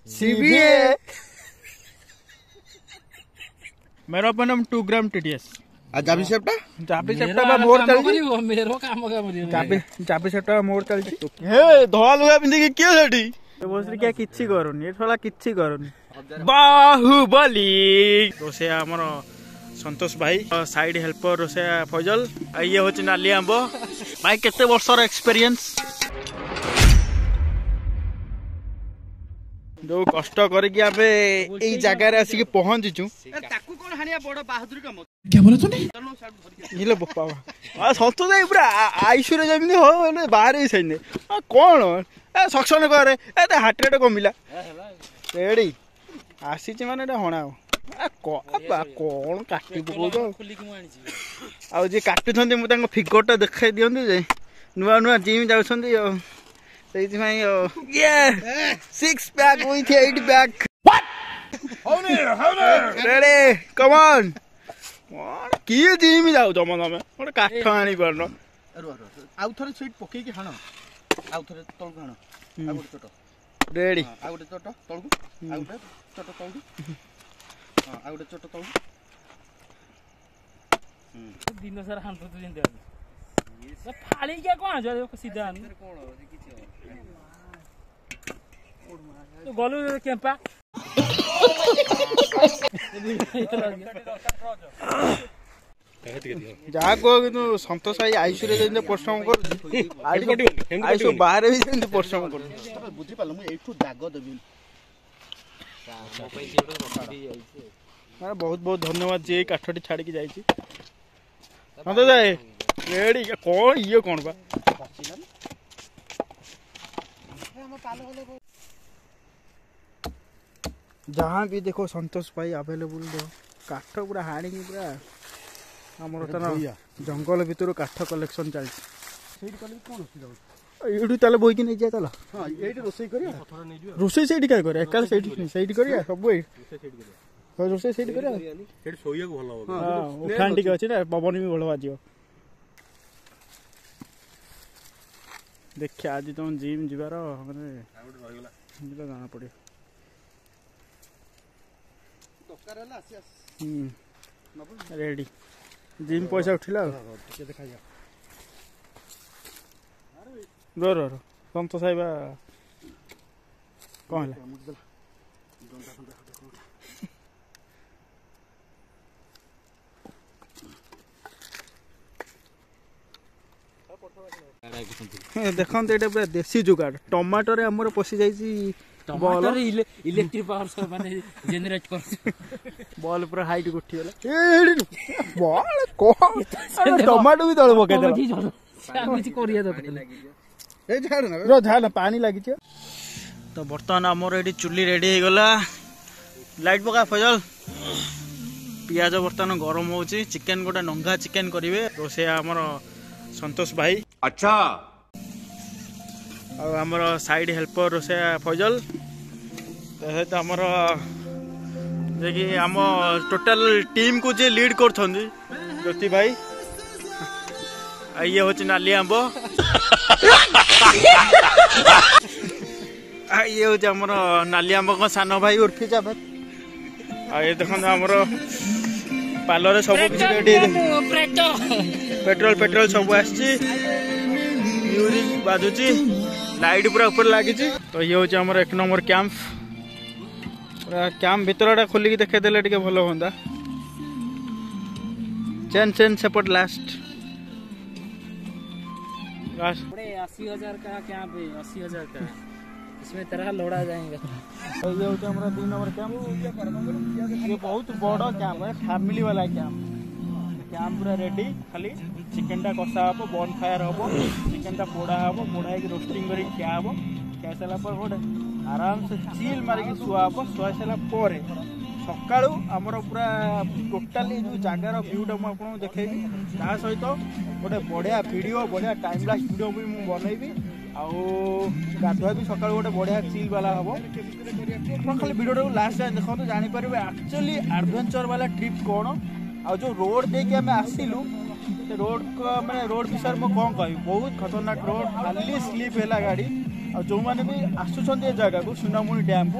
CBA मेरा अपन 2 ग्राम TDS जाबी सेपटा मोर चलची मेरो काम जाबी सेपटा मोर चलची हे धोला लुगा पिंदी के कियो सेठी बोसरी क्या किछि करूनी ए थोड़ा किछि करूनी बाहुबली रोसे हमर संतोष भाई साइड हेल्पर रोसे फैजल ये होची नाली आंबो भाई केते वर्षर एक्सपीरियंस जो कष्ट करके आबे ए जगह रे आसी के पहुंचीचू ताकू कोन हानिया बड़ बहादुरी काम क्या बोला तूने इले बप्पा आ संतो जाई पूरा आईसीयू रे जमिनी हो बाहर ही सैने कोन ए सक्शन करे ए हार्ट रेट कमिला रेडी आसी छि माने हणा कोन काटी पको आ जे काटु छंदी मु तांको फिगर टा देखाई दियंदी जे नुआ नुआ जिम जाउ छंदी Yeah, 6 pack with 8 pack. What? Hold it. Ready? Come on. What? किए जिम जाऊ जमा तमे ओटे काठ आनी परनो आउ थरे सीट पके के हानो आउ थरे तळ हानो आ गोटे चोट रेडी आ गोटे चोट तळगु आ गोटे चोट तळगु हां आ गोटे चोट तळगु दिन सारा हान तो जिंदे ये फाड़ी के कोन जा सीधा कोन तो गलु केम्पा जहाँ को किंतु संतोष भाई आईसीयू रे जेंते परिश्रम कर आईसीयू बाहर भी जेंते परिश्रम कर बुझी पालो मु एठू दाग देबी माने बहुत बहुत धन्यवाद जे काठटी छाड़ी के जाईची संतोष भाई रेडी कोन ये कोन बा जहाँ भी देखो संतोष भाई अवेलेबल दो काठ पूरा हाणी पूरा हमर जंगल भीतर काठ कलेक्शन चल ताले बोई कि नहीं जाए ताला हां एठी रोसई करिया रोसई सेठी काय करे एकाल सेठी करिया सब रोसई सेठी करिया एठी सोइया को भलो हो हां उठान ठीक अछि ना पवन भी भलो बाजियो देखिए आज तुम जिम जीवार माने जाना पड़े रेडी जिम पैसा उठिला रो संतोष साहिबा कौन देखो तो पूरा देसी जुगाड़ टमाटो रे हमर पसी जाइसी टमाटर इलेक्ट्रिक पावर माने जनरेट कर बॉल पूरा हाइट उठी गला बॉल को टमाटो भी तळ पके दे कुछ करिया दो ए झाड़ ना रो झाड़ पानी लागी छ तो बर्तमान हमर एडी चुल्ली रेडी हो गला लाइट पका फजल पियाज बर्तमान गरम होची चिकन गोटा नंगा चिकन करिवे रोसे हमर संतोष भाई अच्छा और हमर साइड हेल्पर रोसे फजल तो हमर जे कि हम टोटल टीम को जे लीड करथंदी ज्योति भाई ये होची नाली आंबो ये होची हमर नाली आंबो को सानो भाई उर्फी जाबत आ ये देखन हमर पार्लर सब किछ रेडी पेट्रोल सब आछि म्यूजिक बाजुची लाइट पूरा ऊपर लगी तो ये होची हमर 1 नंबर कैंप पूरा कैंप भीतरटा खोली के देखे देले टिके भलो होंदा चेन सेपट लास्ट 80,000 का कैंप है 80,000 का इसमें तरह लोड़ा जाएंगे तो ये होची हमरा 2 नंबर कैंप ये बहुत बड़ा कैंप है फैमिली वाला कैंप पूरा रेडी खाली चिकन टा कषा हम बन फायर हम चिकन टा पोड़ा हम पोड़ा रोस्टिंग कर खिया हम खिया सारा गोटे आराम से चिल मारिक शुआ हम शुआ सारा सका आमर पूरा टोटाली जो जगार व्यूटा मुझे देखी ता सहित गोटे बढ़िया वीडियो बढ़िया टाइम लास्ट वीडियो भी मुझे बनईबी आधुआ भी सका गोटे बढ़िया चिल वाला हम खाली वीडियो लास्ट टाइम देखो तो जापर एक्चुअली एडवेंचर वाला ट्रिप कौन आ जो रोड देखिए आम आसलु रोड को मैंने रोड विषय में कौन कह बहुत खतरनाक रोड खाली स्लीप है गाड़ी आ जो माने भी आसुछन ए जगह को सुनामुनी डैम को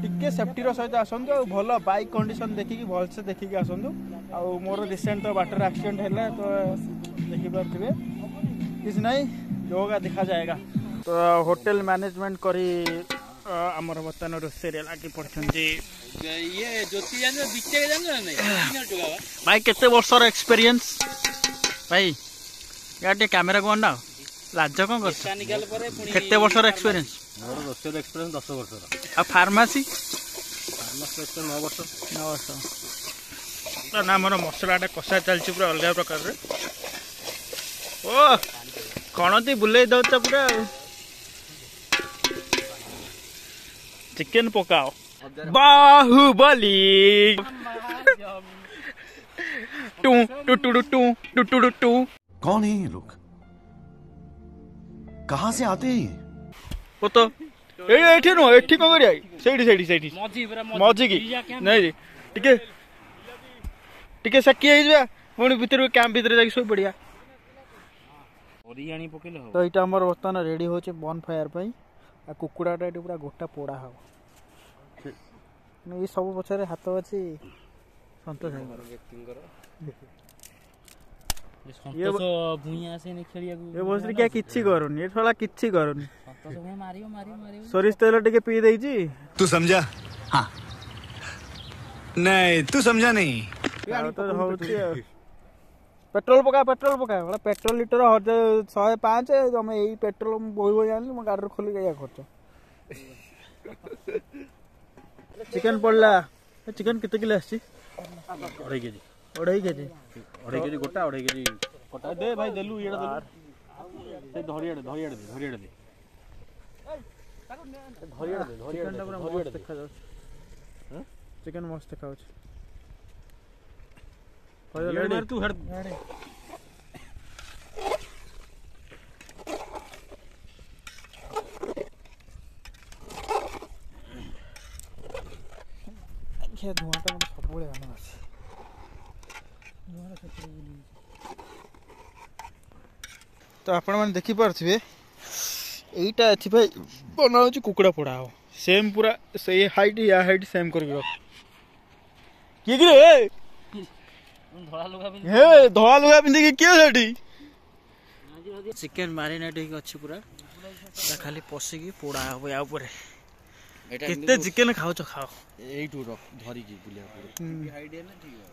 टिके सेफ्टी रो सहित आसंतु आ भल बाइक कंडीशन देखिकी भल से देखिकी आसंतु आ मोर रिसेंट तो बाटर एक्सीडेंट हैला तो देखि पारथिबे किछ नहीं योगा देखा जाएगा। तो होटल मैनेजमेंट करी आमर बर्तमान रोषे लगी पड़ती ये ज्योति जानो बिचे जानो नहीं तीन टका भाई केते वर्षर एक्सपीरियंस भाई गाटे कैमरा को ना लाज कौन कर निकाल परे पुनी केते वर्षर एक्सपीरियंस मोर रोषे एक्सपीरियंस 10 वर्षर आ फार्मेसी फार्मेसी 9 वर्ष 9 वर्ष ना मोर मसलाटा कषा चलछि पूरा अलग प्रकार रे ओ कणती बुले दउछ पूरा चिकन पकाओ Baahubali two two two two two two two कौन है ये लोग? कहाँ से आते हैं? वो तो एठी नो एठी को करिया सेठी मजी पूरा मजी की नहीं टिके टिके सकी आइ जा पुणी भीतर कैंप भीतर जाके सोई पड़िया ओरियाणी पकेले हो। तो इटा हमर बर्तमान रेडी होचे बॉन फायर पई आ कुकुड़ाटा एटी पूरा गोटा पोड़ा हो ये सब पछरे हाथ अछि संतोष ये भुइया से ने खेलिया ये बसरी क्या किछि करूनी ये थोड़ा किछि करूनी संतोष भुइया मारियो सोरिस तेल टिके पी देई छी तू समझा? हाँ। नहीं तू समझा नहीं। तो होची पेट्रोल पका वाला पेट्रोल लीटर 105 हम एई पेट्रोल बोई बोई आनली म गाड़ी खोली गया खर्च चिकन पड़ला चिकन कितने किलो आसी 2.5 केजी 2.5 केजी 2.5 केजी गोटा 2.5 केजी कटा दे भाई देलु एडा देलु से धरियाड़े दे धरियाड़े चिकन पूरा मस्त देखा जाउ हां चिकन मस्त देखा जाउ मार तू हट क्या धुआंटा मत सबले आना আছে तो आपण माने देखि पारथिबे एईटा एथि भाई बनाउ छि कुकुड़ा पोड़ा हो सेम पूरा से हाइट या हाइट सेम कर के की रे धोला लुगा पिंधि के कियो सेठी चिकन मैरिनेट हो अछि पूरा खाली पसिकी पोड़ा हो या ऊपर केते चिकन खाओ छ खाओ एइटू धरी की बुलिया पूरा आईडिया ना ठीक है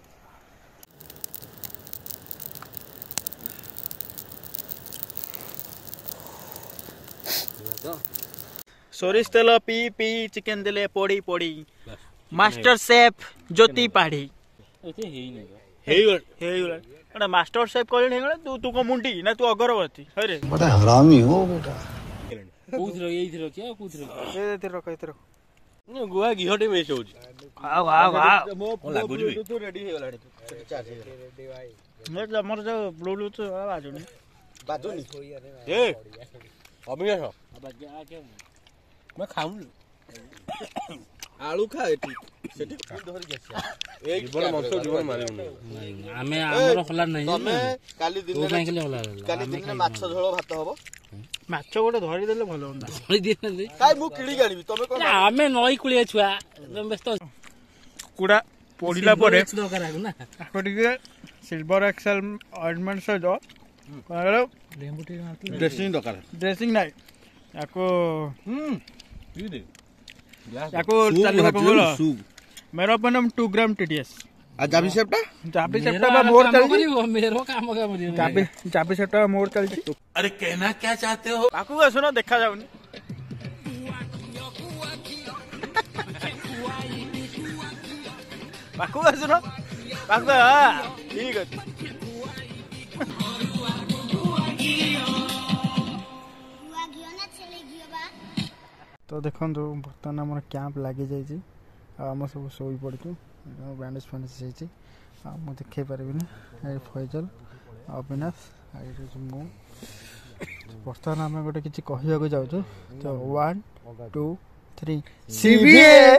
सोरिस तेल पी पी चिकन देले पोड़ी पोड़ी मास्टर शेफ ज्योति पाढ़ी एते हेई नै हेगला मास्टर शेफ कहले हेगला तू तू को मुंडी ना तू अगरबत्ती अरे बड़ा हरामी हो बेटा। पूछरो एइथरो क्या पूछरो ए रख इतरो गुआ घिहटे मेस होची खाओ खाओ खाओ ओ लागु जी तू रेडी हे गला तू चार्ज हे रेडी भाई नेट हमर जो ब्लूटूथ बाजुनी ए अभिनाश बाजा के मैं खाऊं आलू खा एठी सेठी धरि गेसिया एक जीवन मंस जीवन मारियो हमें हमर हला नै तमे काली दिन तो काहे हला काली दिन माछ झोଳ भात हबो माछ गोटे धरि देले भलो होंदा धरि दे काई मु किडी गानिबी तमे कोन हमें नई कुलिया छुआ व्यस्त कुड़ा पोड़िला परे दरकार ना आकोटिके सिल्वर एक्सेल ऑइंटमेंट से जो कहलो लेंबुटी ड्रेसिंग दरकार ड्रेसिंग नाही याको पी दे याको चलबा कोलो मेरा पनम 2 ग्राम टीडीएस आ जाबी सेपटा चाबी सेप्टा मोर चलजी मेरो काम का चाबी सेप्टा मोर चलजी अरे कहना क्या चाहते हो? पाकू सुनो देखा जाउनी पाकू सुनो पाकू ठीक है तो देखो बर्तमान आम कैंप लगी जाइए आम सब शोई पड़ू बैंडेज फैंडेज मुझे देखे पारि फैजल अविनाश मु बर्तमान आम गोटे किसी कहवाक जाऊँ तो 1 2 3 सीबीए